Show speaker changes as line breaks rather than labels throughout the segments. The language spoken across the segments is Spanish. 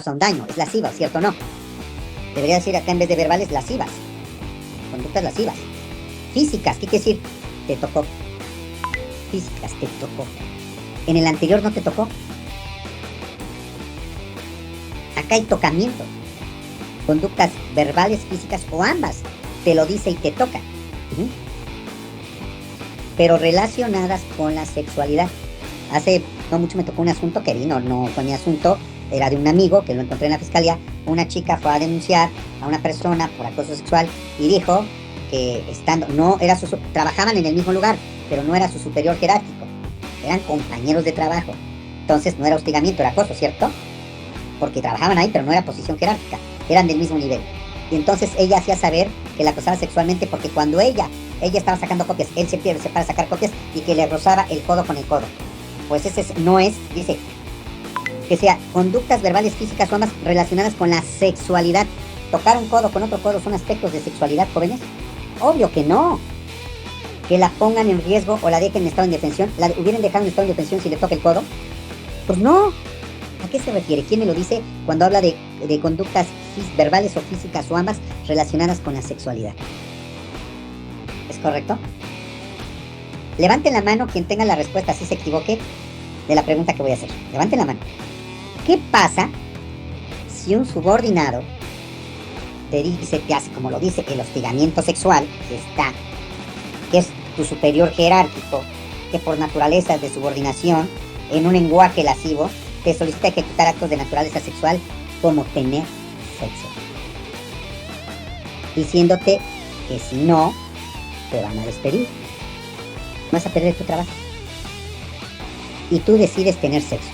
causa un daño, es lasciva, ¿cierto o no? Debería decir acá en vez de verbales, lascivas. Conductas lascivas. Físicas, ¿qué quiere decir? Te tocó. Físicas, te tocó. En el anterior no te tocó. Acá hay tocamiento. Conductas verbales, físicas o ambas. Te lo dice y te toca. Pero relacionadas con la sexualidad. Hace no mucho me tocó un asunto que vino, no fue mi asunto, era de un amigo que lo encontré en la fiscalía. Una chica fue a denunciar a una persona por acoso sexual y dijo que no era trabajaban en el mismo lugar, pero no era su superior jerárquico, eran compañeros de trabajo. Entonces no era hostigamiento, era acoso, ¿cierto? Porque trabajaban ahí, pero no era posición jerárquica, eran del mismo nivel. Y entonces ella hacía saber que la acosaba sexualmente porque cuando ella estaba sacando copias, él se para sacar copias y que le rozaba el codo con el codo. Pues ese no es, dice, que sea conductas verbales, físicas o ambas relacionadas con la sexualidad. ¿Tocar un codo con otro codo son aspectos de sexualidad, jóvenes? Obvio que no. Que la pongan en riesgo o la dejen en estado de indefensión. ¿La hubieran dejado en estado de indefensión si le toca el codo? Pues no. ¿A qué se refiere? ¿Quién me lo dice cuando habla de conductas verbales o físicas o ambas relacionadas con la sexualidad? ¿Es correcto? Levanten la mano quien tenga la respuesta, si se equivoque, de la pregunta que voy a hacer. Levanten la mano. ¿Qué pasa si un subordinado te dice, te hace, como lo dice, el hostigamiento sexual, que es tu superior jerárquico, que por naturaleza es de subordinación, en un lenguaje lascivo, te solicita ejecutar actos de naturaleza sexual como tener sexo, diciéndote que si no, te van a despedir, vas a perder tu trabajo, y tú decides tener sexo,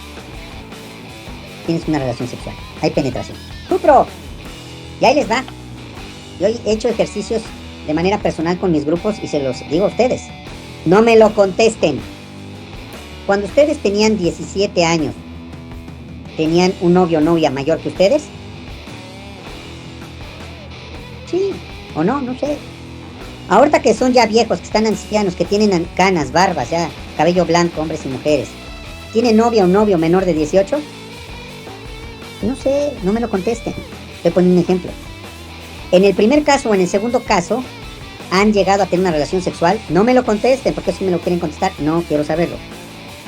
tienes una relación sexual, hay penetración, ¡Supro! Y ahí les va. Yo he hecho ejercicios de manera personal con mis grupos y se los digo a ustedes, no me lo contesten. Cuando ustedes tenían 17 años, ¿tenían un novio o novia mayor que ustedes? Sí, o no, no sé. Ahorita que son ya viejos, que están ancianos, que tienen canas, barbas, ya cabello blanco, hombres y mujeres, ¿tienen novia o novio menor de 18? No sé, no me lo contesten. Estoy poniendo un ejemplo. En el primer caso o en el segundo caso, ¿han llegado a tener una relación sexual? No me lo contesten, porque si me lo quieren contestar, no quiero saberlo.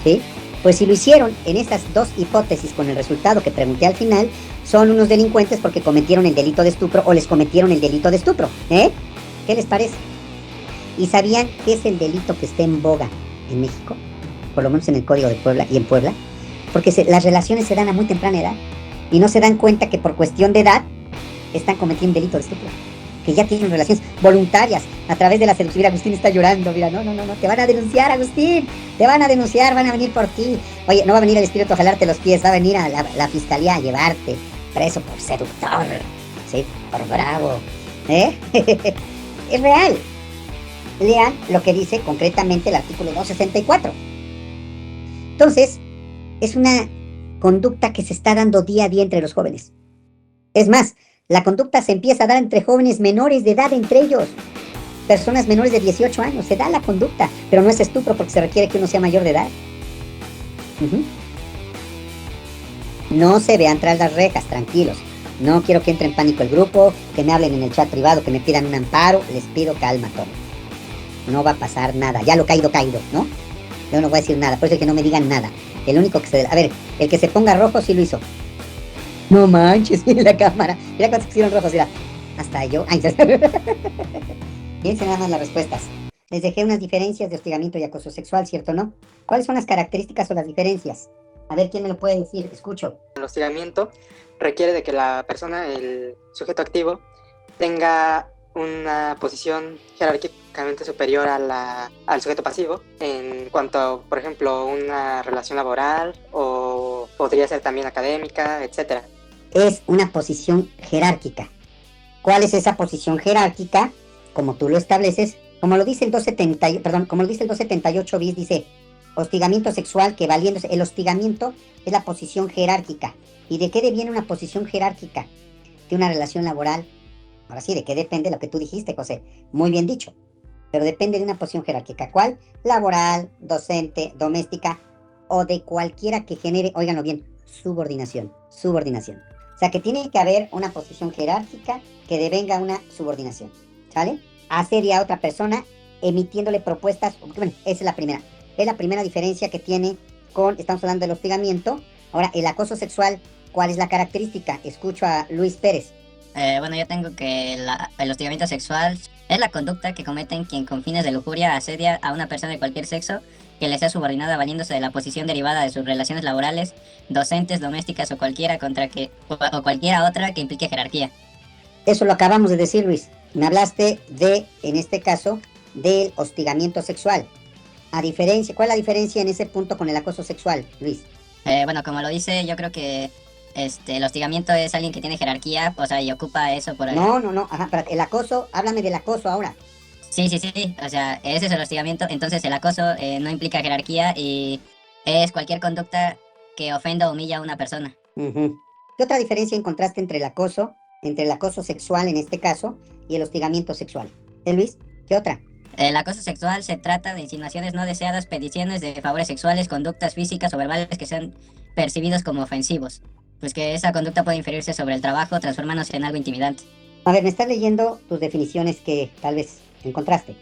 ¿Sí? Pues si lo hicieron en estas dos hipótesis con el resultado que pregunté al final, son unos delincuentes porque cometieron el delito de estupro o les cometieron el delito de estupro. ¿Qué les parece? ¿Y sabían qué es el delito que está en boga en México? Por lo menos en el Código de Puebla y en Puebla. Porque las relaciones se dan a muy temprana edad y no se dan cuenta que por cuestión de edad están cometiendo un delito de estupro. Que ya tienen relaciones voluntarias a través de la seducción. Mira, Agustín está llorando, mira, no, te van a denunciar, Agustín, te van a denunciar, van a venir por ti. Oye, no va a venir el espíritu a jalarte los pies, va a venir a la fiscalía a llevarte preso por seductor, ¿sí? Por bravo, Es real. Lean lo que dice concretamente el artículo 264. Entonces, es una conducta que se está dando día a día entre los jóvenes. Es más, la conducta se empieza a dar entre jóvenes menores de edad entre ellos. Personas menores de 18 años, se da la conducta, pero no es estupro porque se requiere que uno sea mayor de edad. No se vean tras las rejas, tranquilos. No quiero que entre en pánico el grupo, que me hablen en el chat privado, que me pidan un amparo. Les pido calma, todo. No va a pasar nada, ya lo caído, ¿no? Yo no voy a decir nada, por eso es que no me digan nada. El único que se... A ver, el que se ponga rojo sí lo hizo. No manches, mira la cámara. Mira cuántos pusieron rojos, mira. Hasta yo. Ay, fíjense nada más las respuestas. Les dejé unas diferencias de hostigamiento y acoso sexual, ¿cierto o no? ¿Cuáles son las características o las diferencias? A ver, ¿quién me lo puede decir? Escucho.
El hostigamiento requiere de que la persona, el sujeto activo, tenga una posición jerárquicamente superior al sujeto pasivo en cuanto, por ejemplo, una relación laboral o podría ser también académica, etc.
Es una posición jerárquica. ¿Cuál es esa posición jerárquica? Como tú lo estableces, como lo dice el 278 bis, dice hostigamiento sexual que valiéndose. El hostigamiento es la posición jerárquica. ¿Y de qué deviene una posición jerárquica? De una relación laboral. Ahora sí, ¿de qué depende lo que tú dijiste, José? Muy bien dicho. Pero depende de una posición jerárquica. ¿Cuál? Laboral, docente, doméstica o de cualquiera que genere, óiganlo bien, subordinación. O sea, que tiene que haber una posición jerárquica que devenga una subordinación, ¿sale? Asedia a otra persona emitiéndole propuestas, bueno, esa es la primera. Es la primera diferencia que tiene estamos hablando del hostigamiento. Ahora, el acoso sexual, ¿cuál es la característica? Escucho a Luis Pérez.
Bueno, yo tengo que el hostigamiento sexual es la conducta que cometen quien con fines de lujuria asedia a una persona de cualquier sexo que le sea subordinada valiéndose de la posición derivada de sus relaciones laborales, docentes, domésticas o cualquiera otra que implique jerarquía.
Eso lo acabamos de decir, Luis. Me hablaste en este caso, del hostigamiento sexual. ¿Cuál es la diferencia en ese punto con el acoso sexual, Luis?
Bueno, como lo dice, yo creo que el hostigamiento es alguien que tiene jerarquía, o sea, y ocupa eso por...
No, ajá, pero el acoso, háblame del acoso ahora.
Sí, o sea, ese es el hostigamiento, entonces el acoso no implica jerarquía y es cualquier conducta que ofenda o humilla a una persona.
¿Qué otra diferencia encontraste entre el acoso sexual en este caso y el hostigamiento sexual? Luis? ¿Qué otra?
El acoso sexual se trata de insinuaciones no deseadas, peticiones de favores sexuales, conductas físicas o verbales que sean percibidos como ofensivos. Pues que esa conducta puede inferirse sobre el trabajo, transformándose en algo intimidante.
A ver, me estás leyendo tus definiciones que tal vez encontraste.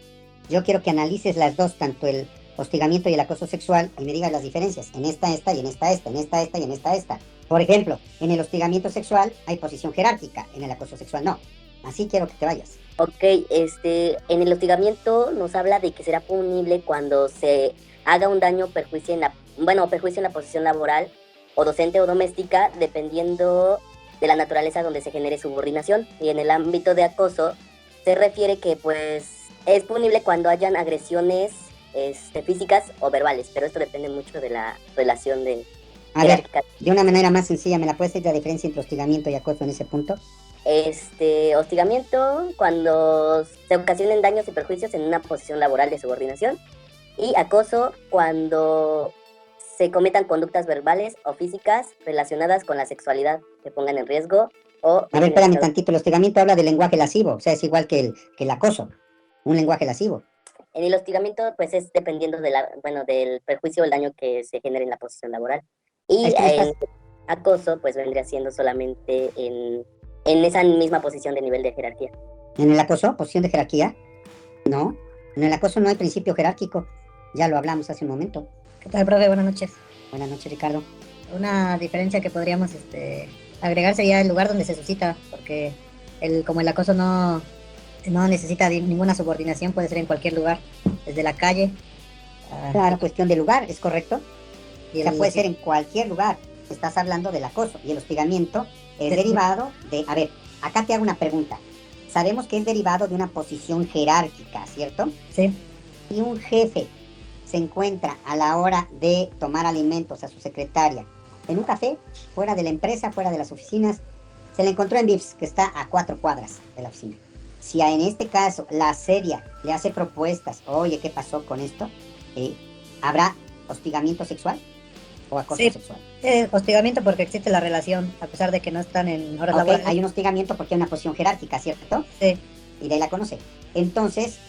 Yo quiero que analices las dos, tanto el hostigamiento y el acoso sexual, y me digas las diferencias. En esta, y en esta, en esta y en esta. Por ejemplo, en el hostigamiento sexual hay posición jerárquica, en el acoso sexual no. Así quiero que te vayas.
Ok, en el hostigamiento nos habla de que será punible cuando se haga un daño o perjuicio en la posición laboral o docente o doméstica, dependiendo de la naturaleza donde se genere subordinación. Y en el ámbito de acoso se refiere que pues es punible cuando hayan agresiones físicas o verbales, pero esto depende mucho de la relación de
jerárquica. De una manera más sencilla, ¿me la puedes decir la diferencia entre hostigamiento y acoso en ese punto?
Hostigamiento cuando se ocasionen daños y perjuicios en una posición laboral de subordinación, y acoso cuando se cometan conductas verbales o físicas relacionadas con la sexualidad que pongan en riesgo o...
A ver, espérame tantito, el hostigamiento habla del lenguaje lascivo, o sea, es igual que el acoso, un lenguaje lascivo.
En el hostigamiento, pues es dependiendo del perjuicio o el daño que se genere en la posición laboral. Y el acoso, pues vendría siendo solamente en esa misma posición de nivel de jerarquía.
¿En el acoso, posición de jerarquía? No, en el acoso no hay principio jerárquico. Ya lo hablamos hace un momento.
¿Qué tal, profe? Buenas noches.
Buenas noches, Ricardo.
Una diferencia que podríamos agregar sería el lugar donde se suscita, porque como el acoso no necesita ninguna subordinación, puede ser en cualquier lugar, desde la calle.
Claro, cuestión de lugar, ¿es correcto? O sea, puede ser en cualquier lugar. Estás hablando del acoso y el hostigamiento es derivado de... A ver, acá te hago una pregunta. Sabemos que es derivado de una posición jerárquica, ¿cierto?
Sí.
Y un jefe se encuentra a la hora de tomar alimentos a su secretaria en un café, fuera de la empresa, fuera de las oficinas, se le encontró en Vips, que está a 4 cuadras de la oficina. Si en este caso la asedia le hace propuestas, oye, ¿qué pasó con esto? ¿Habrá hostigamiento sexual o acoso sexual?
Hostigamiento porque existe la relación, a pesar de que no están en horas laborales.
Hay un hostigamiento porque hay una posición jerárquica, ¿cierto?
Sí.
Y de ahí la conoce. Entonces,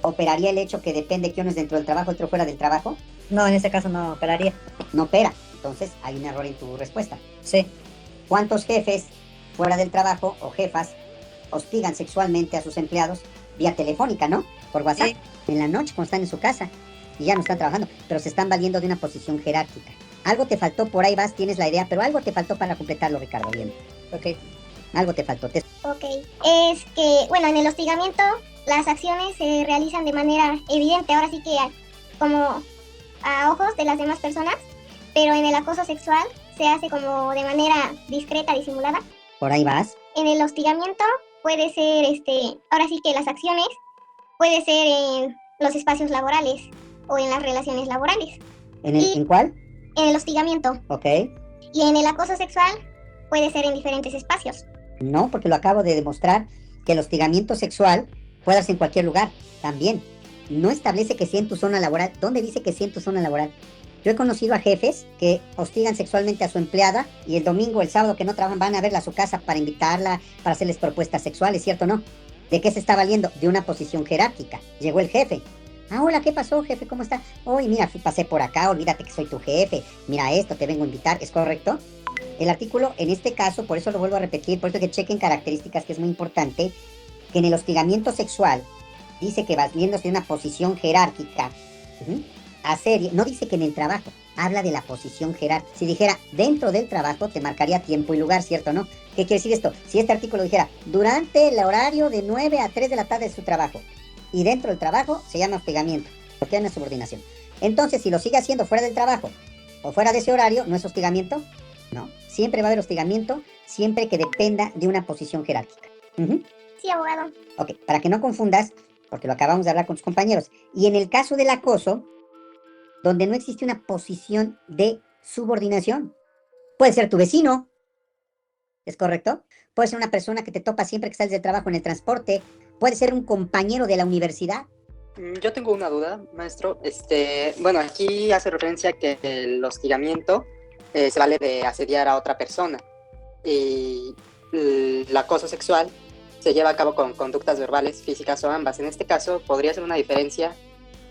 ¿operaría el hecho que depende que uno es dentro del trabajo, otro fuera del trabajo?
No, en ese caso no operaría.
No opera. Entonces, hay un error en tu respuesta.
Sí.
¿Cuántos jefes fuera del trabajo o jefas hostigan sexualmente a sus empleados vía telefónica, ¿no? Por WhatsApp. Sí. En la noche, cuando están en su casa y ya no están trabajando, pero se están valiendo de una posición jerárquica. Algo te faltó, por ahí vas, tienes la idea, pero algo te faltó para completarlo, Ricardo, bien.
Ok.
Algo te faltó.
Ok, es que, bueno, en el hostigamiento las acciones se realizan de manera evidente, ahora sí que como a ojos de las demás personas, pero en el acoso sexual se hace como de manera discreta, disimulada.
Por ahí vas.
En el hostigamiento puede ser, ahora sí que las acciones puede ser en los espacios laborales o en las relaciones laborales.
¿En cuál?
En el hostigamiento.
Ok.
Y en el acoso sexual puede ser en diferentes espacios.
No, porque lo acabo de demostrar, que el hostigamiento sexual puede ser en cualquier lugar, también. No establece que sea en tu zona laboral. ¿Dónde dice que sea en tu zona laboral? Yo he conocido a jefes que hostigan sexualmente a su empleada y el domingo, el sábado que no trabajan, van a verla a su casa para invitarla, para hacerles propuestas sexuales, ¿cierto o no? ¿De qué se está valiendo? De una posición jerárquica. Llegó el jefe. Ah, hola, ¿qué pasó, jefe? ¿Cómo está? Oye, mira, pasé por acá, olvídate que soy tu jefe. Mira esto, te vengo a invitar, ¿es correcto? El artículo, en este caso, por eso lo vuelvo a repetir, por eso que chequen características, que es muy importante, que en el hostigamiento sexual dice que valiéndose de una posición jerárquica, no dice que en el trabajo, habla de la posición jerárquica. Si dijera dentro del trabajo, te marcaría tiempo y lugar, ¿cierto o no? ¿Qué quiere decir esto? Si este artículo dijera durante el horario de 9 a 3 de la tarde de su trabajo, y dentro del trabajo se llama hostigamiento, porque hay una subordinación. Entonces, si lo sigue haciendo fuera del trabajo o fuera de ese horario, ¿no es hostigamiento? No. Siempre va a haber hostigamiento, siempre que dependa de una posición jerárquica.
Sí, abogado.
Ok, para que no confundas, porque lo acabamos de hablar con tus compañeros. Y en el caso del acoso, donde no existe una posición de subordinación, puede ser tu vecino, ¿es correcto? Puede ser una persona que te topa siempre que sales del trabajo en el transporte, puede ser un compañero de la universidad.
Yo tengo una duda, maestro. Bueno, aquí hace referencia que el hostigamiento se vale de asediar a otra persona y el acoso sexual se lleva a cabo con conductas verbales, físicas o ambas. En este caso, ¿podría ser una diferencia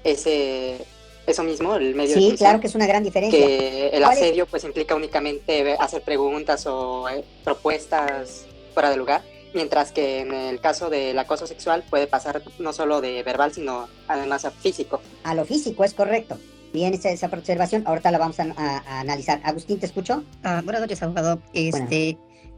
eso mismo, el medio de
Sí,
función?
claro que es una gran diferencia.
Que el asedio pues implica únicamente hacer preguntas o propuestas fuera de lugar, mientras que en el caso del acoso sexual puede pasar no solo de verbal, sino además a físico.
A lo físico, es correcto. Bien, esa observación, ahorita la vamos a analizar. Agustín, ¿te escucho?
Buenas noches, abogado.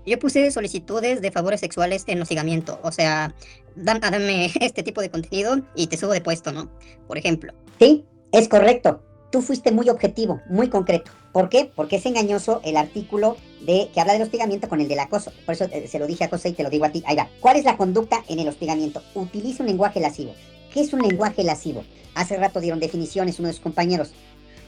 Yo puse solicitudes de favores sexuales en hostigamiento. O sea, dame este tipo de contenido y te subo de puesto, ¿no? Por ejemplo.
Sí, es correcto. Tú fuiste muy objetivo, muy concreto. ¿Por qué? Porque es engañoso el artículo que habla del hostigamiento con el del acoso. Por eso se lo dije a José y te lo digo a ti. Ahí va. ¿Cuál es la conducta en el hostigamiento? Utiliza un lenguaje lascivo. ¿Qué es un lenguaje lascivo? Hace rato dieron definiciones uno de sus compañeros.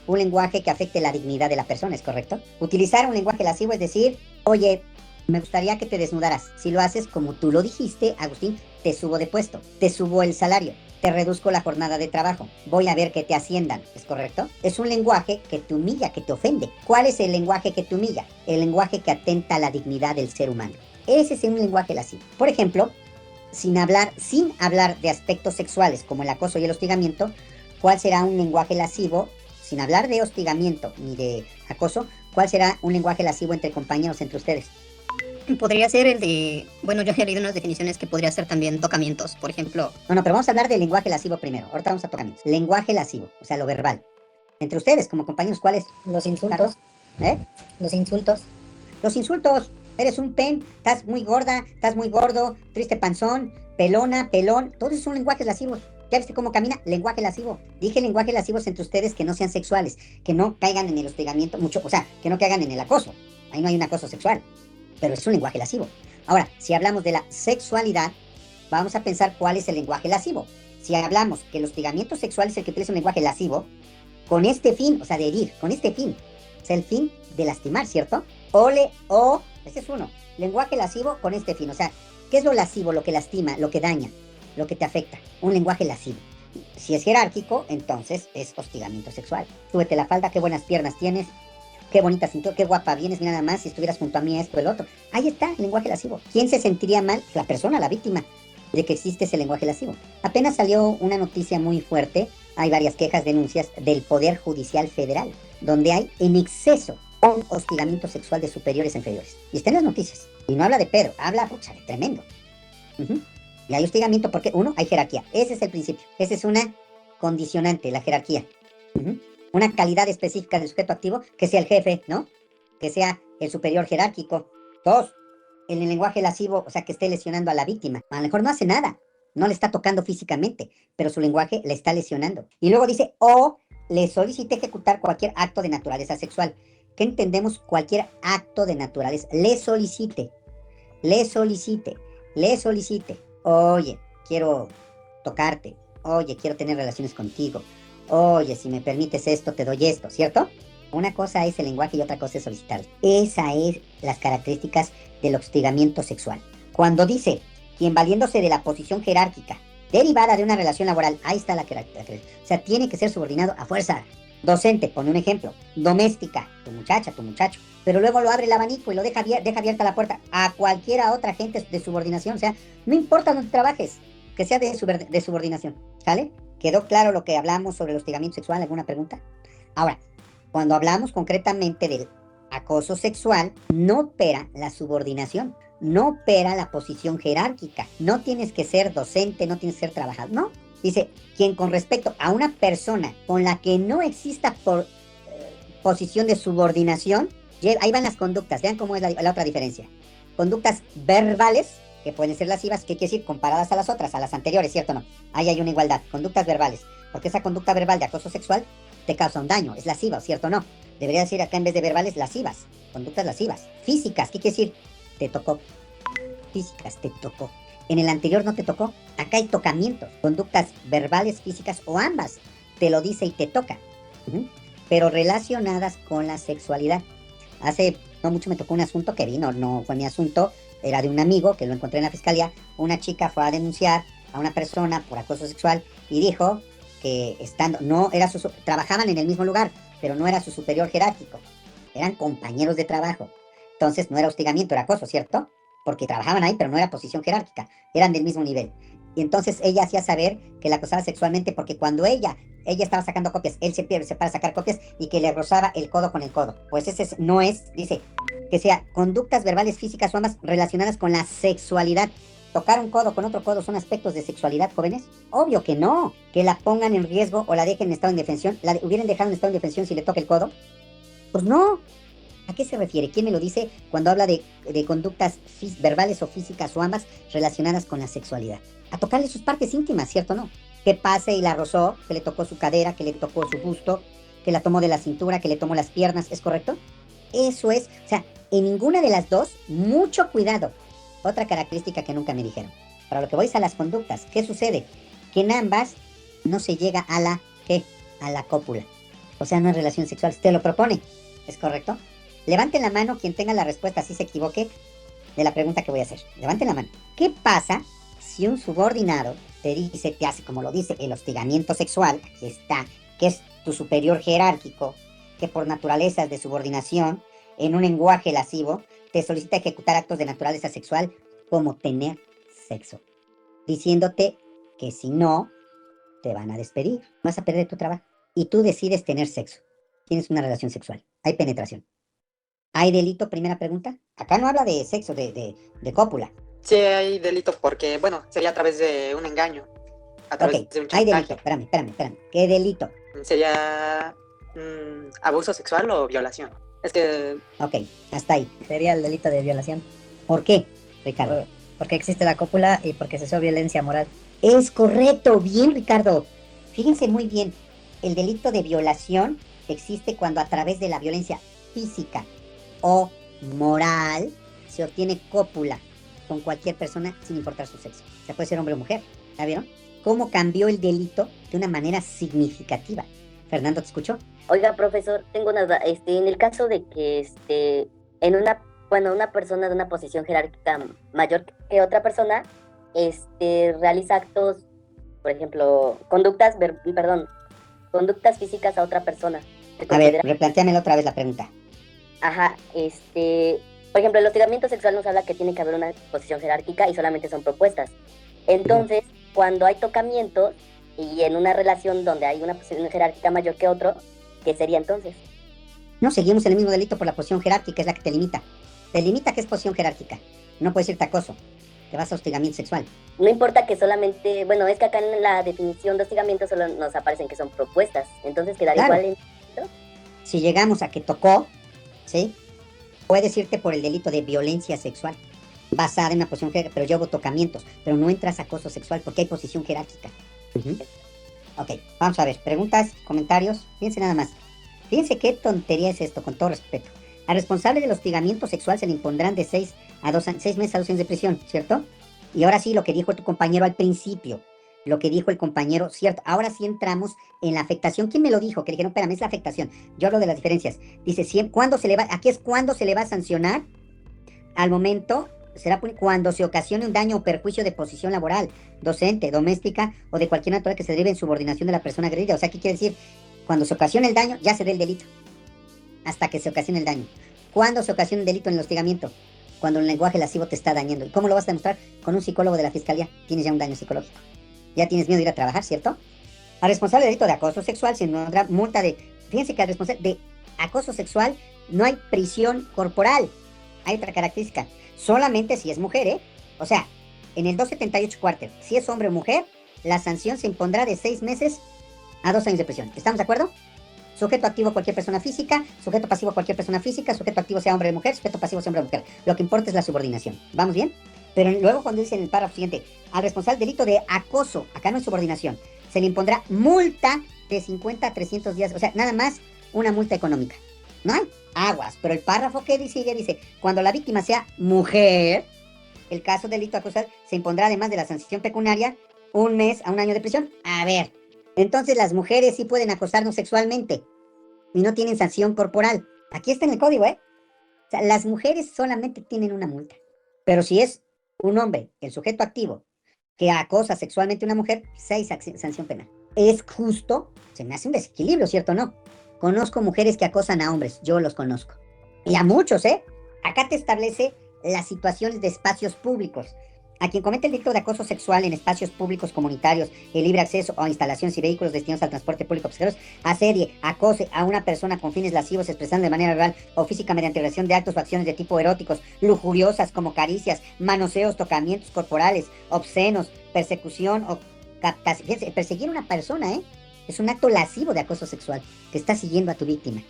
Un lenguaje que afecte la dignidad de la persona, ¿es correcto? Utilizar un lenguaje lascivo es decir, oye, me gustaría que te desnudaras. Si lo haces como tú lo dijiste, Agustín, te subo de puesto, te subo el salario, te reduzco la jornada de trabajo, voy a ver que te asciendan, ¿es correcto? Es un lenguaje que te humilla, que te ofende. ¿Cuál es el lenguaje que te humilla? El lenguaje que atenta a la dignidad del ser humano. Ese es un lenguaje lascivo. Por ejemplo, sin hablar de aspectos sexuales como el acoso y el hostigamiento, ¿cuál será un lenguaje lascivo? Sin hablar de hostigamiento ni de acoso, ¿cuál será un lenguaje lascivo entre compañeros, entre ustedes?
Podría ser el de... Bueno, yo he leído unas definiciones que podría ser también tocamientos, por ejemplo.
No, pero vamos a hablar del lenguaje lascivo primero. Ahorita vamos a tocamientos. Lenguaje lascivo, o sea, lo verbal. Entre ustedes, como compañeros, ¿cuáles?
Los insultos. Los insultos.
Los insultos. Eres un pen, estás muy gorda, estás muy gordo, triste panzón, pelona, pelón. Todos esos son lenguajes lascivos. ¿Ya viste cómo camina? Lenguaje lascivo. Dije lenguajes lascivos entre ustedes que no sean sexuales, que no caigan en el hostigamiento mucho, o sea, que no caigan en el acoso. Ahí no hay un acoso sexual, pero es un lenguaje lascivo. Ahora, si hablamos de la sexualidad, vamos a pensar cuál es el lenguaje lascivo. Si hablamos que el hostigamiento sexual es el que utiliza un lenguaje lascivo, con este fin, o sea, de herir, con este fin, o sea, el fin de lastimar, ¿cierto? Ese es uno. Lenguaje lascivo con este fin, o sea, ¿qué es lo lascivo? Lo que lastima, lo que daña, lo que te afecta. Un lenguaje lascivo. Si es jerárquico, entonces es hostigamiento sexual. Súbete la falda, qué buenas piernas tienes, qué bonita cintura, qué guapa vienes, mira nada más, si estuvieras junto a mí esto, el otro. Ahí está el lenguaje lascivo. ¿Quién se sentiría mal? La persona, la víctima, de que existe ese lenguaje lascivo. Apenas salió una noticia muy fuerte, hay varias quejas, denuncias del Poder Judicial Federal, donde hay en exceso un hostigamiento sexual de superiores a inferiores. Y está en las noticias. Y no habla de Pedro, habla, pucha, de tremendo. Y hay hostigamiento porque, uno, hay jerarquía. Ese es el principio. Esa es una condicionante, la jerarquía. Una calidad específica del sujeto activo, que sea el jefe, ¿no? Que sea el superior jerárquico. Dos, en el lenguaje lascivo, o sea, que esté lesionando a la víctima. A lo mejor no hace nada, no le está tocando físicamente, pero su lenguaje le está lesionando. Y luego dice, o le solicite ejecutar cualquier acto de naturaleza sexual. ¿Qué entendemos? Cualquier acto de naturaleza. Le solicite. Oye, quiero tocarte. Oye, quiero tener relaciones contigo. Oye, si me permites esto, te doy esto, ¿cierto? Una cosa es el lenguaje y otra cosa es solicitar. Esas es las características del hostigamiento sexual. Cuando dice, quien valiéndose de la posición jerárquica derivada de una relación laboral, ahí está la característica. O sea, tiene que ser subordinado a fuerza. Docente, pone un ejemplo. Doméstica, tu muchacha, tu muchacho. Pero luego lo abre el abanico y lo deja abierta la puerta a cualquiera otra gente de subordinación. O sea, no importa donde trabajes, que sea de subordinación. ¿Sale? ¿Quedó claro lo que hablamos sobre el hostigamiento sexual? ¿Alguna pregunta? Ahora, cuando hablamos concretamente del acoso sexual, no opera la subordinación, no opera la posición jerárquica. No tienes que ser docente, no tienes que ser trabajador, no. Dice, quien con respecto a una persona con la que no exista posición de subordinación, ahí van las conductas, vean cómo es la otra diferencia. Conductas verbales, que pueden ser lascivas, ¿qué quiere decir? Comparadas a las otras, a las anteriores, ¿cierto o no? Ahí hay una igualdad. Conductas verbales, porque esa conducta verbal de acoso sexual te causa un daño, es lasciva, ¿cierto o no? Debería decir acá en vez de verbales, lascivas, conductas lascivas. Físicas, ¿qué quiere decir? Te tocó. Físicas, te tocó. En el anterior no te tocó. Acá hay tocamientos, conductas verbales, físicas o ambas. Te lo dice y te toca. Pero relacionadas con la sexualidad. Hace no mucho me tocó un asunto que vino, no fue mi asunto, era de un amigo que lo encontré en la fiscalía. Una chica fue a denunciar a una persona por acoso sexual y dijo que trabajaban en el mismo lugar, pero no era su superior jerárquico, eran compañeros de trabajo. Entonces no era hostigamiento, era acoso, ¿cierto? Porque trabajaban ahí, pero no era posición jerárquica, eran del mismo nivel. Y entonces ella hacía saber que la acosaba sexualmente porque cuando ella estaba sacando copias, él se para sacar copias y que le rozaba el codo con el codo. Pues ese no es, dice, que sea conductas verbales, físicas o ambas relacionadas con la sexualidad. ¿Tocar un codo con otro codo son aspectos de sexualidad, jóvenes? Obvio que no. Que la pongan en riesgo o la dejen en estado de indefensión. ¿La hubieran dejado en estado de indefensión si le toca el codo? Pues no. ¿A qué se refiere? ¿Quién me lo dice cuando habla de conductas verbales o físicas o ambas relacionadas con la sexualidad? A tocarle sus partes íntimas, ¿cierto o no? Que pase y la rozó, que le tocó su cadera, que le tocó su busto, que la tomó de la cintura, que le tomó las piernas, ¿es correcto? Eso es, o sea, en ninguna de las dos, mucho cuidado. Otra característica que nunca me dijeron. Para lo que voy es a las conductas. ¿Qué sucede? Que en ambas no se llega a la, ¿qué? A la cópula. O sea, no es relación sexual. Te lo propone, ¿es correcto? Levanten la mano quien tenga la respuesta, si se equivoque, de la pregunta que voy a hacer. Levanten la mano. ¿Qué pasa si un subordinado te hace, como lo dice, el hostigamiento sexual, aquí está, que es tu superior jerárquico, que por naturaleza es de subordinación, en un lenguaje lascivo, te solicita ejecutar actos de naturaleza sexual como tener sexo, diciéndote que si no, te van a despedir, vas a perder tu trabajo. Y tú decides tener sexo. Tienes una relación sexual. Hay penetración. ¿Hay delito? Primera pregunta. Acá no habla de sexo, de cópula.
Sí hay delito porque, bueno, sería a través de un engaño. A través de un
hay
chantaje.
delito. Espérame. ¿Qué delito?
Sería abuso sexual o violación. Es que...
Ok, hasta ahí.
Sería el delito de violación.
¿Por qué, Ricardo?
Porque existe la cópula y porque se hizo violencia moral.
Es correcto, bien, Ricardo. Fíjense muy bien, el delito de violación existe cuando a través de la violencia física o moral se obtiene cópula con cualquier persona sin importar su sexo. O sea, puede ser hombre o mujer. ¿Ya vieron? ¿Cómo cambió el delito de una manera significativa? Fernando, ¿te escuchó?
Oiga, profesor, tengo una duda. En el caso de que una persona de una posición jerárquica mayor que otra persona, realiza actos, por ejemplo, conductas físicas a otra persona.
A ver, replantéamela otra vez la pregunta.
Ajá, por ejemplo, el hostigamiento sexual nos habla que tiene que haber una posición jerárquica y solamente son propuestas. Entonces, cuando hay tocamientos y en una relación donde hay una posición jerárquica mayor que otro, ¿qué sería entonces?
No, seguimos en el mismo delito por la posición jerárquica, es la que te limita. Te limita que es posición jerárquica. No puedes irte a acoso, te vas a hostigamiento sexual.
No importa que solamente, bueno, es que acá en la definición de hostigamiento solo nos aparecen que son propuestas, entonces quedaría
Claro.
igual en...
Si llegamos a que tocó, ¿sí? Puedes irte por el delito de violencia sexual, basada en una posición jerárquica, pero yo hago tocamientos, pero no entras a acoso sexual porque hay posición jerárquica. Ok, vamos a ver, preguntas, comentarios, fíjense nada más. Fíjense qué tontería es esto, con todo respeto. Al responsable del hostigamiento sexual se le impondrán de 6 meses a 2 años de prisión, ¿cierto? Y ahora sí, lo que dijo tu compañero al principio, lo que dijo el compañero, ¿cierto? Ahora sí entramos en la afectación. ¿Quién me lo dijo? Que le dijeron, espérame, es la afectación. Yo hablo de las diferencias. Dice, aquí es cuando se le va a sancionar. Al momento, será cuando se ocasione un daño o perjuicio de posición laboral, docente, doméstica o de cualquier naturaleza que se derive en subordinación de la persona agredida. O sea, ¿qué quiere decir? Cuando se ocasione el daño, ya se dé el delito. Hasta que se ocasione el daño. ¿Cuándo se ocasiona un delito en el hostigamiento? Cuando el lenguaje lascivo te está dañando. ¿Y cómo lo vas a demostrar? Con un psicólogo de la fiscalía. Tienes ya un daño psicológico. Ya tienes miedo de ir a trabajar, ¿cierto? Al responsable del delito de acoso sexual se encuentra multa de... Fíjense que al responsable de acoso sexual no hay prisión corporal. Hay otra característica, solamente si es mujer, ¿eh? O sea, en el 278 cuarter, si es hombre o mujer, la sanción se impondrá de 6 meses a 2 años de prisión. ¿Estamos de acuerdo? Sujeto activo cualquier persona física, sujeto pasivo cualquier persona física, sujeto activo sea hombre o mujer, sujeto pasivo sea hombre o mujer. Lo que importa es la subordinación. ¿Vamos bien? Pero luego cuando dice en el párrafo siguiente, al responsable del delito de acoso, acá no es subordinación, se le impondrá multa de 50 a 300 días, o sea, nada más una multa económica. No hay aguas, pero el párrafo que sigue dice, cuando la víctima sea mujer, el caso de delito de acosar se impondrá además de la sanción pecuniaria 1 mes a 1 año de prisión. A ver, entonces las mujeres sí pueden acosarnos sexualmente y no tienen sanción corporal. Aquí está en el código, ¿eh? O sea, las mujeres solamente tienen una multa. Pero si es un hombre, el sujeto activo, que acosa sexualmente a una mujer, 6 sanción penal. ¿Es justo? Se me hace un desequilibrio, ¿cierto o no? Conozco mujeres que acosan a hombres, yo los conozco. Y a muchos, ¿eh? Acá te establece las situaciones de espacios públicos. A quien comete el delito de acoso sexual en espacios públicos comunitarios, el libre acceso a instalaciones y vehículos destinados al transporte público de pasajeros, asedie, acose a una persona con fines lascivos expresando de manera verbal o física mediante realización de actos o acciones de tipo eróticos, lujuriosas como caricias, manoseos, tocamientos corporales, obscenos, persecución o captación. Fíjense, perseguir a una persona, es un acto lascivo de acoso sexual que está siguiendo a tu víctima.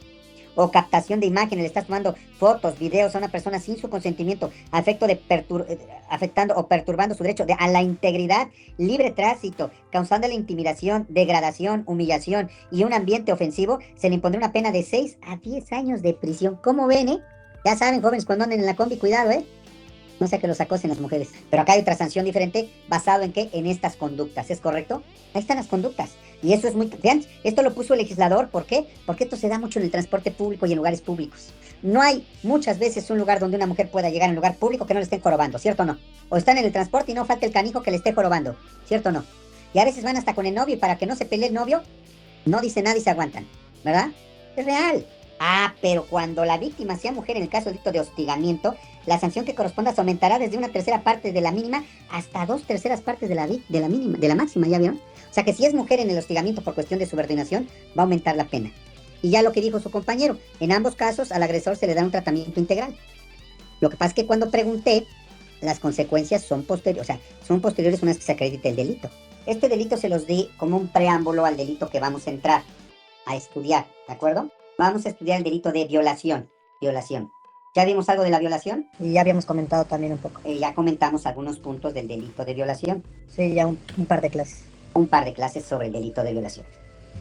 O captación de imágenes, le estás tomando fotos, videos a una persona sin su consentimiento, afectando o perturbando su derecho a la integridad, libre tránsito, causando la intimidación, degradación, humillación y un ambiente ofensivo, se le impondrá una pena de 6 a 10 años de prisión. ¿Cómo ven, Ya saben, jóvenes, cuando anden en la combi, cuidado, No sea que los acosen las mujeres. Pero acá hay otra sanción diferente, basado en qué? En estas conductas, ¿es correcto? Ahí están las conductas. Y eso es muy... Vean, esto lo puso el legislador, ¿por qué? Porque esto se da mucho en el transporte público y en lugares públicos. No hay muchas veces un lugar donde una mujer pueda llegar a un lugar público que no le estén jorobando, ¿cierto o no? O están en el transporte y no falta el canijo que le esté jorobando, ¿cierto o no? Y a veces van hasta con el novio y para que no se pelee el novio, no dice nada y se aguantan, ¿verdad? Es real. Ah, pero cuando la víctima sea mujer en el caso del delito de hostigamiento, la sanción que corresponda se aumentará desde 1/3 parte de la mínima hasta 2/3 partes de la mínima, de la máxima, ¿ya vieron? O sea que si es mujer en el hostigamiento por cuestión de subordinación, va a aumentar la pena. Y ya lo que dijo su compañero, en ambos casos al agresor se le da un tratamiento integral. Lo que pasa es que cuando pregunté, las consecuencias son posteriores, o sea, son posteriores una vez que se acredite el delito. Este delito se los di como un preámbulo al delito que vamos a entrar a estudiar, ¿de acuerdo? Vamos a estudiar el delito de violación. ¿Ya vimos algo de la violación?
Y ya habíamos comentado también un poco.
Ya comentamos algunos puntos del delito de violación.
Sí, ya un par de clases.
Un par de clases sobre el delito de violación.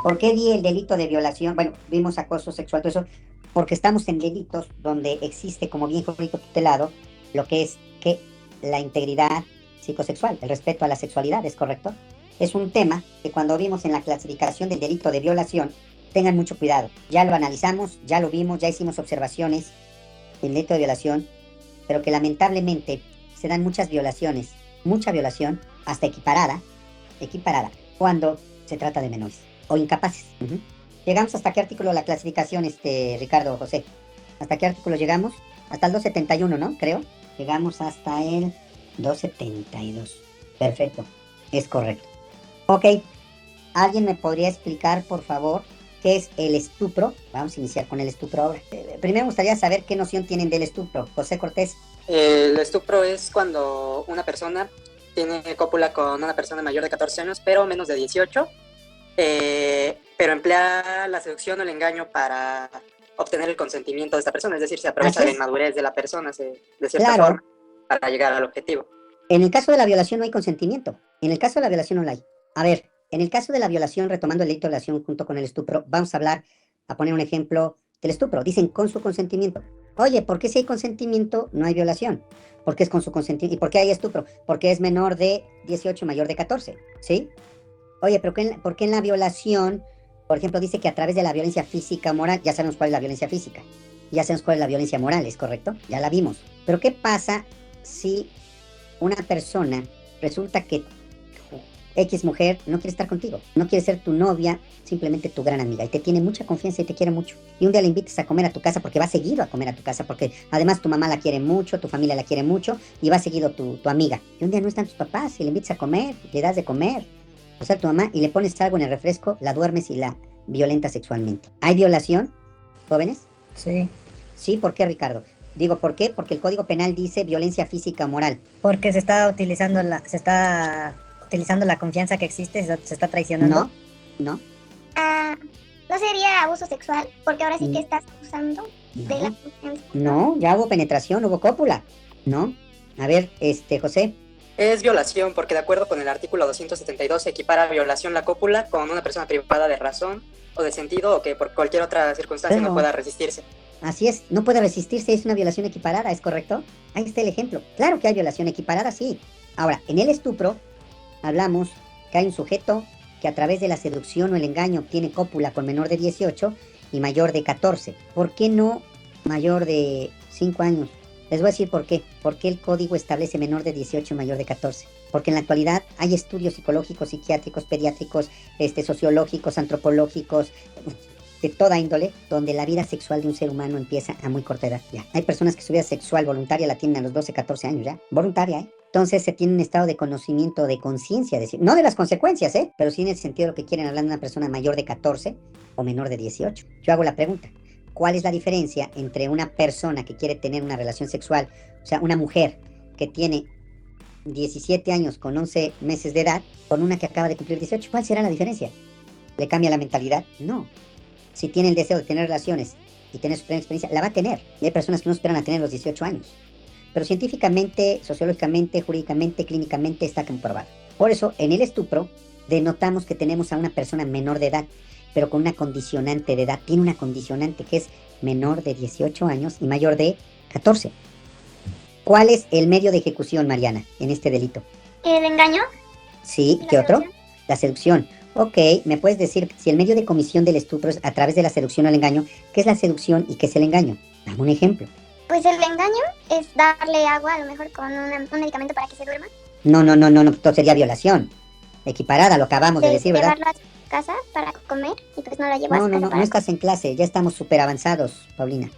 ¿Por qué di el delito de violación? Bueno, vimos acoso sexual, todo eso, porque estamos en delitos donde existe como bien jurídico tutelado lo que es que la integridad psicosexual, el respeto a la sexualidad, ¿es correcto? Es un tema que cuando vimos en la clasificación del delito de violación, tengan mucho cuidado. Ya lo analizamos, ya lo vimos, ya hicimos observaciones del delito de violación, pero que lamentablemente se dan muchas violaciones, mucha violación, hasta equiparada, cuando se trata de menores o incapaces. ¿Llegamos hasta qué artículo la clasificación, Ricardo, José? ¿Hasta qué artículo llegamos? Hasta el 271, ¿no? Creo. Llegamos hasta el 272. Perfecto, es correcto. Ok, ¿alguien me podría explicar, por favor, qué es el estupro? Vamos a iniciar con el estupro ahora. Primero me gustaría saber qué noción tienen del estupro. José Cortés.
El estupro es cuando una persona tiene cópula con una persona mayor de 14 años, pero menos de 18, pero emplea la seducción o el engaño para obtener el consentimiento de esta persona, es decir, se aprovecha de la inmadurez de la persona de cierta forma para llegar al objetivo.
En el caso de la violación no hay consentimiento, en el caso de la violación no la hay. A ver, en el caso de la violación, retomando el delito de violación junto con el estupro, vamos a poner un ejemplo del estupro. Dicen con su consentimiento. Oye, ¿por qué si hay consentimiento no hay violación? ¿Por qué es con su consentimiento? ¿Y por qué hay estupro? Porque es menor de 18, mayor de 14, ¿sí? Oye, pero ¿por qué en la violación, por ejemplo, dice que a través de la violencia física o moral, ya sabemos cuál es la violencia física, ya sabemos cuál es la violencia moral, ¿es correcto? Ya la vimos. Pero ¿qué pasa si una persona resulta que X mujer no quiere estar contigo, no quiere ser tu novia, simplemente tu gran amiga, y te tiene mucha confianza y te quiere mucho, y un día le invitas a comer a tu casa porque va seguido a comer a tu casa, porque además tu mamá la quiere mucho, tu familia la quiere mucho, y va seguido tu amiga, y un día no están tus papás y le invitas a comer, le das de comer, o sea, tu mamá, y le pones algo en el refresco, la duermes y la violenta sexualmente. ¿Hay violación, jóvenes?
Sí.
Sí, ¿por qué, Ricardo? Digo, ¿por qué? Porque el Código Penal dice violencia física o moral.
Porque se está utilizando la confianza que existe, se está traicionando.
No, no,
Ah, ¿no sería abuso sexual? Porque ahora sí que estás usando de la
no,
confianza.
no, ya hubo penetración, hubo cópula. No. A ver, José.
Es violación porque de acuerdo con el artículo 272 se equipara violación la cópula con una persona privada de razón o de sentido o que por cualquier otra circunstancia
Pero-
no pueda resistirse.
Así es, no puede resistirse, es una violación equiparada, ¿es correcto? Ahí está el ejemplo. Claro que hay violación equiparada, sí. Ahora, en el estupro hablamos que hay un sujeto que a través de la seducción o el engaño obtiene cópula con menor de 18 y mayor de 14. ¿Por qué no mayor de 5 años? Les voy a decir por qué. Porque el código establece menor de 18 y mayor de 14. Porque en la actualidad hay estudios psicológicos, psiquiátricos, pediátricos, sociológicos, antropológicos, de toda índole, donde la vida sexual de un ser humano empieza a muy corta edad. Ya. Hay personas que su vida sexual voluntaria la tienen a los 12, 14 años ya. Voluntaria, ¿eh? Entonces se tiene un estado de conocimiento, de conciencia, no de las consecuencias, pero sí en el sentido de lo que quieren hablar de una persona mayor de 14 o menor de 18. Yo hago la pregunta, ¿cuál es la diferencia entre una persona que quiere tener una relación sexual, o sea, una mujer que tiene 17 años con 11 meses de edad, con una que acaba de cumplir 18? ¿Cuál será la diferencia? ¿Le cambia la mentalidad? No. Si tiene el deseo de tener relaciones y tener su primera experiencia, la va a tener. Y hay personas que no esperan a tener los 18 años. Pero científicamente, sociológicamente, jurídicamente, clínicamente está comprobado. Por eso, en el estupro, denotamos que tenemos a una persona menor de edad, pero con una condicionante de edad. Tiene una condicionante que es menor de 18 años y mayor de 14. ¿Cuál es el medio de ejecución, Mariana, en este delito?
¿El engaño?
Sí,
¿La
¿qué otro?
seducción?
La seducción. Ok, ¿me puedes decir si el medio de comisión del estupro es a través de la seducción o el engaño? ¿Qué es la seducción y qué es el engaño? Dame un ejemplo.
Pues el engaño es darle agua, a lo mejor con un medicamento para que se duerma.
No, esto sería violación. Equiparada, lo acabamos de decir, ¿verdad?
Llevarla a su casa para comer y pues no la llevo a su casa
No
para
estás en clase, ya estamos súper avanzados, Paulina.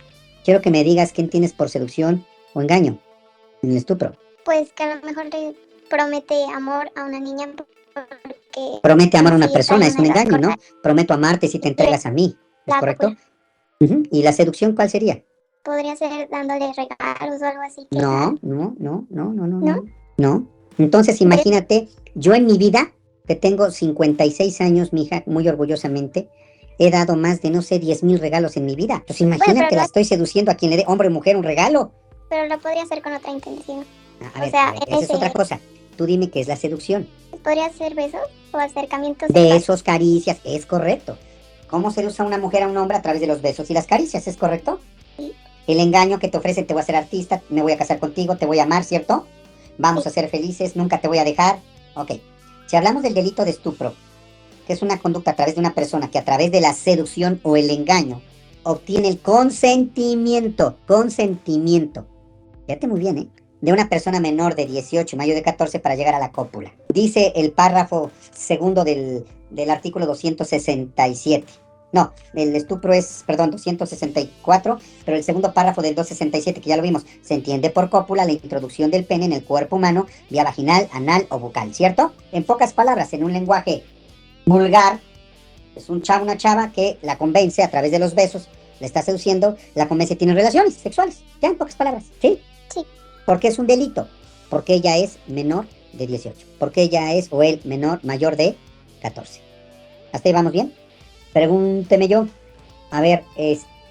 Quiero que me digas quién tienes por seducción o engaño en el estupro.
Pues que a lo mejor le promete amor a una niña porque...
Promete amar a una
sí,
persona,
está
es
en
un
una edad
engaño, ¿no?
corta.
Prometo amarte si te entregas a mí, ¿es
La
correcto?
cópula.
¿Y la seducción cuál sería?
Podría ser dándole regalos o algo así.
No. Entonces imagínate, yo en mi vida, que tengo 56 años, mija, muy orgullosamente, he dado más de, no sé, 10,000 regalos en mi vida. Pues imagínate,
pero
la estoy seduciendo a quien le dé, hombre o mujer, un regalo.
Pero lo podría hacer con otra intención.
A ver,
sea,
esa es otra cosa. Tú dime qué es la seducción.
Podría ser besos o acercamientos sexuales.
Besos, caricias, es correcto. ¿Cómo seduce a una mujer a un hombre? A través de los besos y las caricias, ¿es correcto?
Sí.
El engaño que te ofrecen, te voy a hacer artista, me voy a casar contigo, te voy a amar, ¿cierto? Vamos a ser felices, nunca te voy a dejar. Ok. Si hablamos del delito de estupro, que es una conducta a través de una persona que a través de la seducción o el engaño obtiene el consentimiento, fíjate muy bien, de una persona menor de 18 y mayor de 14 para llegar a la cópula. Dice el párrafo segundo del artículo 267. No, el estupro es, 264, pero el segundo párrafo del 267, que ya lo vimos, se entiende por cópula la introducción del pene en el cuerpo humano vía vaginal, anal o bucal, ¿cierto? En pocas palabras, en un lenguaje vulgar, es un chavo, una chava que la convence a través de los besos, le está seduciendo, la convence y tiene relaciones sexuales, ya en pocas palabras, ¿sí?
Sí.
¿Por qué es un delito? Porque ella es menor de 18, porque ella es o él mayor de 14. ¿Hasta ahí vamos bien? Pregúnteme yo, a ver,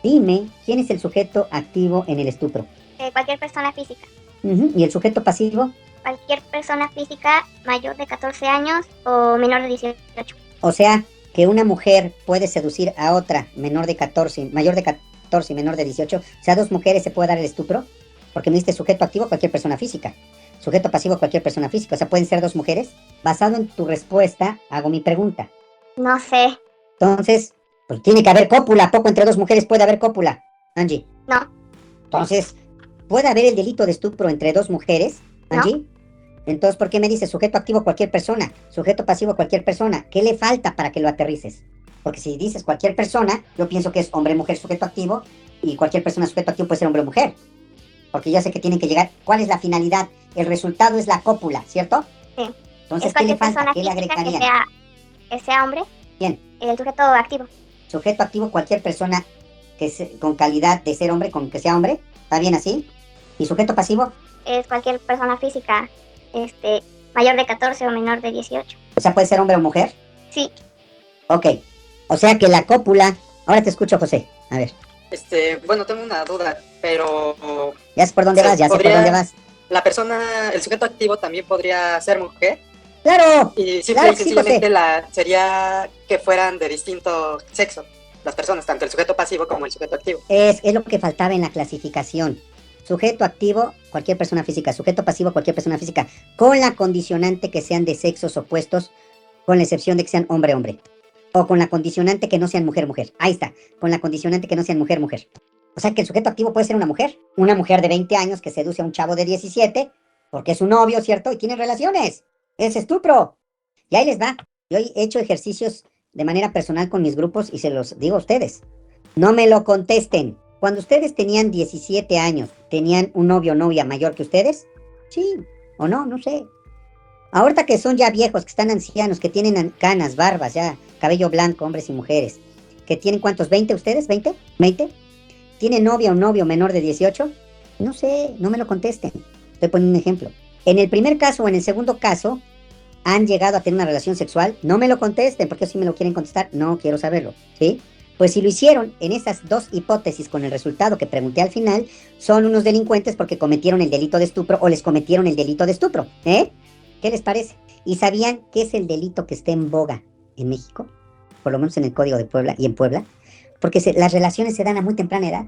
dime, ¿quién es el sujeto activo en el estupro?
Cualquier persona física.
¿Y el sujeto pasivo?
Cualquier persona física mayor de 14 años o menor de 18.
O sea, que una mujer puede seducir a otra mayor de 14 y menor de 18, o sea, dos mujeres se puede dar el estupro, porque me diste sujeto activo cualquier persona física, sujeto pasivo cualquier persona física, o sea, pueden ser dos mujeres. Basado en tu respuesta, hago mi pregunta.
No sé.
Entonces, pues tiene que haber cópula. ¿A poco entre dos mujeres puede haber cópula, Angie?
No.
Entonces, ¿puede haber el delito de estupro entre dos mujeres, Angie? No. Entonces, ¿por qué me dice sujeto activo cualquier persona, sujeto pasivo cualquier persona? ¿Qué le falta para que lo aterrices? Porque si dices cualquier persona, yo pienso que es hombre, mujer, sujeto activo, y cualquier persona sujeto activo puede ser hombre o mujer. Porque ya sé que tienen que llegar. ¿Cuál es la finalidad? El resultado es la cópula, ¿cierto?
Sí.
Entonces, ¿qué le falta? ¿Qué le agregarían?
Que sea hombre.
Bien.
El sujeto activo.
Sujeto activo cualquier persona con calidad de ser hombre, con que sea hombre. ¿Está bien así? ¿Y sujeto pasivo?
Es cualquier persona física, mayor de 14 o menor de 18.
O sea, ¿puede ser hombre o mujer?
Sí.
Ok. O sea que la cópula... Ahora te escucho, José. A ver.
Bueno, tengo una duda, pero...
Ya sé por dónde vas, ya sé por dónde vas.
La persona, el sujeto activo también podría ser mujer.
¡Claro!
Y simple
Claro
y
que sí,
sencillamente sería que fueran de distinto sexo las personas, tanto el sujeto pasivo como el sujeto activo.
Es lo que faltaba en la clasificación. Sujeto activo, cualquier persona física. Sujeto pasivo, cualquier persona física. Con la condicionante que sean de sexos opuestos, con la excepción de que sean hombre-hombre. O con la condicionante que no sean mujer-mujer. Ahí está. Con la condicionante que no sean mujer-mujer. O sea que el sujeto activo puede ser una mujer. Una mujer de 20 años que seduce a un chavo de 17, porque es su novio, ¿cierto? Y tienen relaciones. Es estupro. Y ahí les va. Yo he hecho ejercicios de manera personal con mis grupos y se los digo a ustedes. No me lo contesten. Cuando ustedes tenían 17 años, ¿tenían un novio o novia mayor que ustedes? Sí, o no, no sé. Ahorita que son ya viejos, que están ancianos, que tienen canas, barbas, ya, cabello blanco, hombres y mujeres, que tienen ¿cuántos? ¿20 ustedes? ¿20? ¿20? ¿Tienen novia o novio menor de 18? No sé, no me lo contesten. Estoy poniendo un ejemplo. En el primer caso o en el segundo caso, ¿han llegado a tener una relación sexual? No me lo contesten, porque si me lo quieren contestar, no quiero saberlo, ¿sí? Pues si lo hicieron en esas dos hipótesis con el resultado que pregunté al final, son unos delincuentes porque cometieron el delito de estupro o les cometieron el delito de estupro, ¿eh? ¿Qué les parece? ¿Y sabían qué es el delito que está en boga en México? Por lo menos en el Código de Puebla y en Puebla. Porque las relaciones se dan a muy temprana edad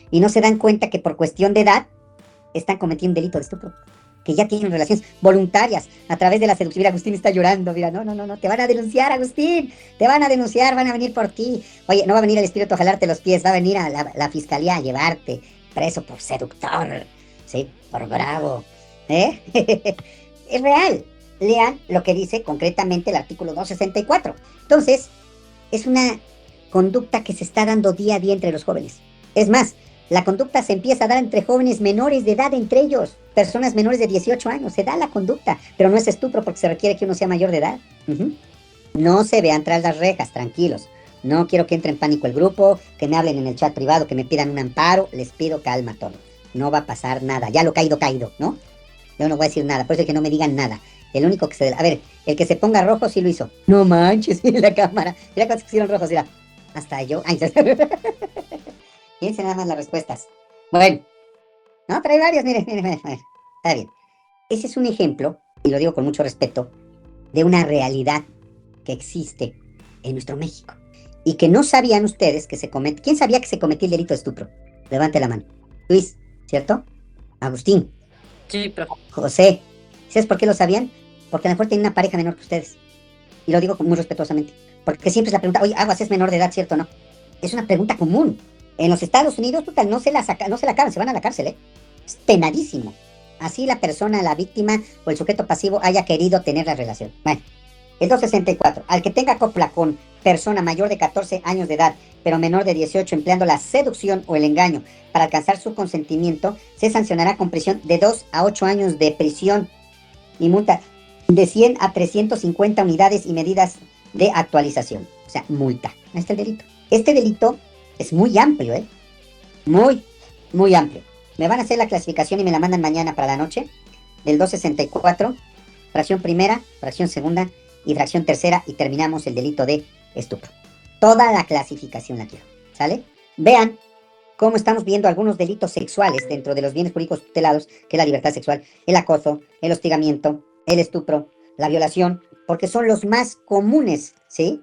y no se dan cuenta que por cuestión de edad están cometiendo un delito de estupro. Que ya tienen relaciones voluntarias a través de la seducción. Mira, Agustín está llorando, mira, no, te van a denunciar, Agustín, te van a denunciar, van a venir por ti. Oye, no va a venir el espíritu a jalarte los pies, va a venir a la fiscalía a llevarte preso por seductor, ¿sí? Por bravo, ¿eh? Es real. Lean lo que dice concretamente el artículo 264. Entonces, es una conducta que se está dando día a día entre los jóvenes. Es más, la conducta se empieza a dar entre jóvenes menores de edad entre ellos. Personas menores de 18 años. Se da la conducta, pero no es estupro porque se requiere que uno sea mayor de edad. No se vean tras las rejas, tranquilos. No quiero que entre en pánico el grupo, que me hablen en el chat privado, que me pidan un amparo. Les pido calma todos. No va a pasar nada. Ya lo caído, ¿no? Yo no voy a decir nada, por eso es que no me digan nada. El único que se... A ver, el que se ponga rojo sí lo hizo. No manches, mira la cámara. Mira cuántos se pusieron rojos, mira. Hasta yo. Ay, fíjense nada más las respuestas. Bueno. No, trae varios, miren. Está bien. Ese es un ejemplo, y lo digo con mucho respeto, de una realidad que existe en nuestro México. Y que no sabían ustedes que se comete... ¿Quién sabía que se cometía el delito de estupro? Levante la mano. Luis, ¿cierto? Agustín.
Sí, profe.
José. ¿Sabes por qué lo sabían? Porque a lo mejor tienen una pareja menor que ustedes. Y lo digo muy respetuosamente. Porque siempre es la pregunta, oye, Aguas es menor de edad, ¿cierto o no? Es una pregunta común. En los Estados Unidos, puta, no se la acaban, se van a la cárcel, ¿eh? Es penadísimo. Así la persona, la víctima o el sujeto pasivo haya querido tener la relación. Bueno, el 264. Al que tenga copla con persona mayor de 14 años de edad, pero menor de 18, empleando la seducción o el engaño para alcanzar su consentimiento, se sancionará con prisión de 2 a 8 años de prisión y multa de 100 a 350 unidades y medidas de actualización. O sea, multa. Ahí está el delito. Este delito es muy amplio, ¿eh? Muy amplio. Me van a hacer la clasificación y me la mandan mañana para la noche del 264, fracción primera, fracción segunda y fracción tercera, y terminamos el delito de estupro. Toda la clasificación la quiero, ¿sale? Vean cómo estamos viendo algunos delitos sexuales dentro de los bienes jurídicos tutelados, que es la libertad sexual, el acoso, el hostigamiento, el estupro, la violación, porque son los más comunes, ¿sí?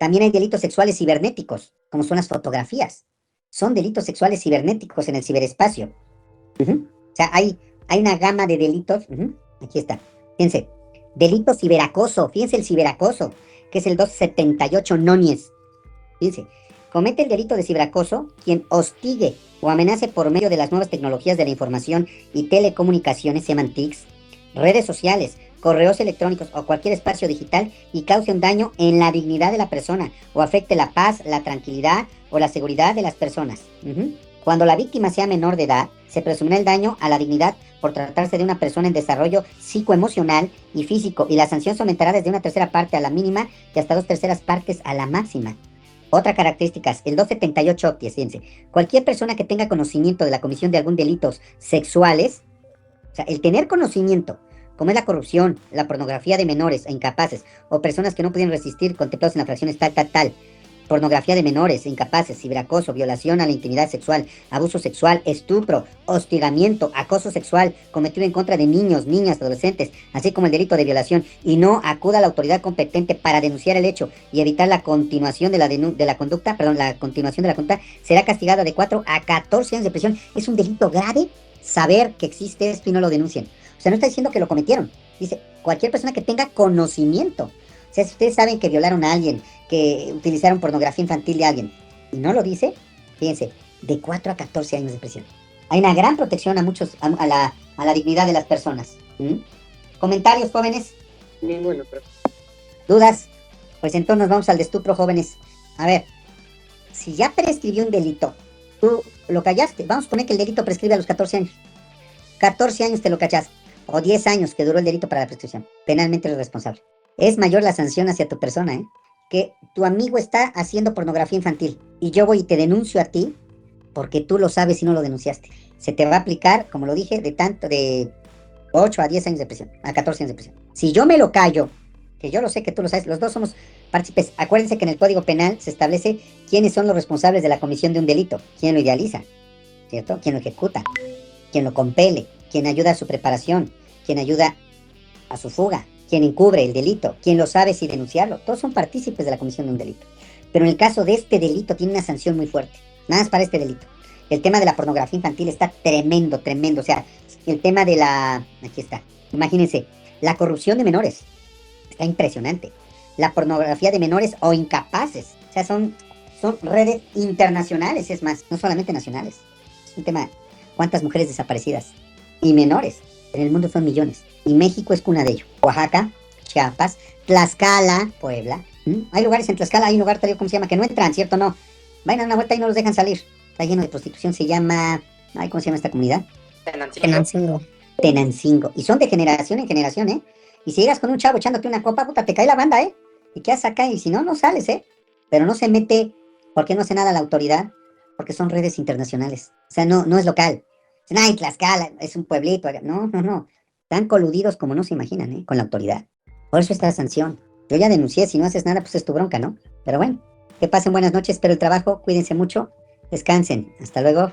También hay delitos sexuales cibernéticos, como son las fotografías. Son delitos sexuales cibernéticos en el ciberespacio. O sea, hay una gama de delitos. Aquí está. Fíjense. Delito ciberacoso. Fíjense el ciberacoso, que es el 278 nonies. Fíjense. Comete el delito de ciberacoso quien hostigue o amenace por medio de las nuevas tecnologías de la información y telecomunicaciones, se llaman TICs, redes sociales, correos electrónicos o cualquier espacio digital y cause un daño en la dignidad de la persona o afecte la paz, la tranquilidad o la seguridad de las personas. Cuando la víctima sea menor de edad, se presumirá el daño a la dignidad por tratarse de una persona en desarrollo psicoemocional y físico, y la sanción se aumentará desde una tercera parte a la mínima y hasta 2/3 partes a la máxima. Otra característica es el 278, fíjense, cualquier persona que tenga conocimiento de la comisión de algún delitos sexuales, o sea, el tener conocimiento, como es la corrupción, la pornografía de menores e incapaces, o personas que no pueden resistir contemplados en las fracciones tal, pornografía de menores, incapaces, ciberacoso, violación a la intimidad sexual, abuso sexual, estupro, hostigamiento, acoso sexual cometido en contra de niños, niñas, adolescentes, así como el delito de violación, y no acuda a la autoridad competente para denunciar el hecho y evitar la continuación de la conducta, será castigada de 4 a 14 años de prisión. Es un delito grave saber que existe esto y no lo denuncian. O sea, no está diciendo que lo cometieron. Dice, cualquier persona que tenga conocimiento. O sea, si ustedes saben que violaron a alguien, que utilizaron pornografía infantil de alguien, y no lo dice, fíjense, de 4 a 14 años de prisión. Hay una gran protección a la dignidad de las personas. ¿Comentarios, jóvenes?
Ninguno, profe.
¿Dudas? Pues entonces nos vamos al de estupro, jóvenes. A ver, si ya prescribió un delito, tú lo callaste. Vamos a poner que el delito prescribe a los 14 años. 14 años te lo cachaste. O 10 años que duró el delito para la prescripción. Penalmente eres responsable. Es mayor la sanción hacia tu persona, que tu amigo está haciendo pornografía infantil y yo voy y te denuncio a ti porque tú lo sabes y no lo denunciaste. Se te va a aplicar, como lo dije, de 8 a 10 años de prisión, a 14 años de prisión. Si yo me lo callo, que yo lo sé que tú lo sabes, los dos somos partícipes. Acuérdense que en el Código Penal se establece quiénes son los responsables de la comisión de un delito, quién lo idealiza, ¿cierto? Quién lo ejecuta, quién lo compele, quién ayuda a su preparación, quién ayuda a su fuga, quien encubre el delito, quien lo sabe si denunciarlo. Todos son partícipes de la comisión de un delito. Pero en el caso de este delito tiene una sanción muy fuerte. Nada más para este delito. El tema de la pornografía infantil está tremendo. O sea, el tema de aquí está. Imagínense, la corrupción de menores. Está impresionante. La pornografía de menores o incapaces. O sea, son redes internacionales, es más, no solamente nacionales. Es un tema, ¿cuántas mujeres desaparecidas? Y menores. En el mundo son millones. Y México es cuna de ello. Oaxaca, Chiapas, Tlaxcala, Puebla. Hay lugares en Tlaxcala, hay un lugar, ¿cómo se llama? Que no entran, ¿cierto? No. Vayan a una vuelta y no los dejan salir. Está lleno de prostitución, se llama... ¿cómo se llama esta comunidad? Tenancingo. Y son de generación en generación, Y si llegas con un chavo echándote una copa, puta, te cae la banda, Y quedas acá, y si no, no sales, Pero no se mete, ¿por qué no hace nada la autoridad? Porque son redes internacionales. O sea, no es local. Ay, Tlaxcala, es un pueblito. No. Están coludidos como no se imaginan, con la autoridad. Por eso está la sanción. Yo ya denuncié, si no haces nada, pues es tu bronca, ¿no? Pero bueno, que pasen buenas noches, pero el trabajo, cuídense mucho, descansen. Hasta luego.